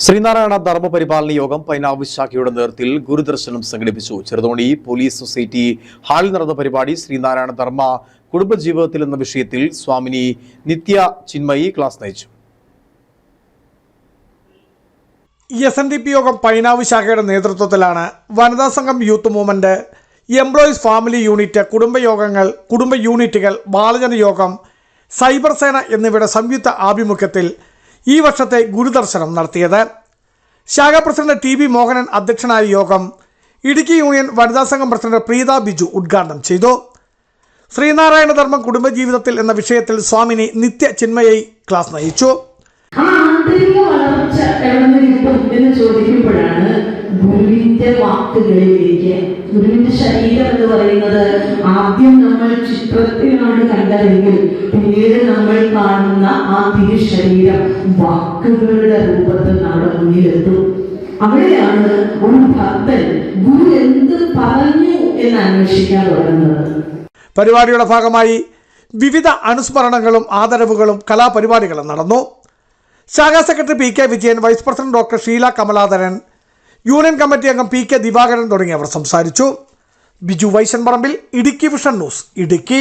ശ്രീനാരായണ ധർമ്മപരിപാലന യോഗം പൈനാവ് ശാഖയുടെ നേതൃത്വത്തിൽ ഗുരുദർശനം സംഘടിപ്പിച്ചു. ചെറുതോണി പോലീസ് സൊസൈറ്റി ഹാളിൽ നടന്ന പരിപാടി ശ്രീനാരായണ ധർമ്മ കുടുംബജീവിതത്തിൽ എന്ന വിഷയത്തിൽ സ്വാമിനി നിത്യ ചിന്മയി ക്ലാസ് നയിച്ചു. SNDP യോഗം പൈനാവ് ശാഖയുടെ നേതൃത്വത്തിലാണ് വനിതാ സംഘം youth movement, employees family unit, കുടുംബ യൂണിറ്റുകൾ, ബാലജന യോഗം, സൈബർ സേന എന്നിവയുടെ സംയുക്ത ആഭിമുഖ്യത്തിൽ ഈ വർഷത്തെ ഗുരുദർശനം നടത്തിയത്. ശാഖാ പ്രസിഡന്റ് TB മോഹനൻ അധ്യക്ഷനായ യോഗം ഇടുക്കി യൂണിയൻ വനിതാ സംഘം പ്രസിഡന്റ് പ്രീത ബിജു ഉദ്ഘാടനം ചെയ്തു. ശ്രീനാരായണ ധർമ്മം കുടുംബജീവിതത്തിൽ എന്ന വിഷയത്തിൽ സ്വാമിനി നിത്യ ചിന്മയി ക്ലാസ് നയിച്ചു. വളർച്ച എവിടെ കിട്ടും എന്ന് ചോദിക്കുമ്പോഴാണ് ഗുരുവിന്റെ വാക്കുകളിലേക്ക്, ഗുരുവിന്റെ ശരീരം എന്ന് പറയുന്നത് ആദ്യം നമ്മൾ ചിത്രത്തിലാണ് കണ്ടതെങ്കിൽ പിന്നീട് നമ്മൾ കാണുന്ന ആ തിരുശരീരം വാക്കുകളുടെ രൂപത്തിൽ നമ്മുടെ മുന്നിലെത്തും. അവിടെയാണ് ഒരു ഭക്തൻ ഗുരു എന്ത് പറഞ്ഞു എന്ന് അന്വേഷിക്കാൻ തുടങ്ങുന്നത്. പരിപാടിയുടെ ഭാഗമായി വിവിധ അനുസ്മരണങ്ങളും ആദരവുകളും കലാപരിപാടികളും നടന്നു. ശാഖാ secretary PK Vijayan, vice president doctor Sheela Kamaladharan, union committee അംഗം PK ദിവാകരൻ തുടങ്ങിയവർ സംസാരിച്ചു. Biju Vaishan Parambil, Idukki vision news, Idukki.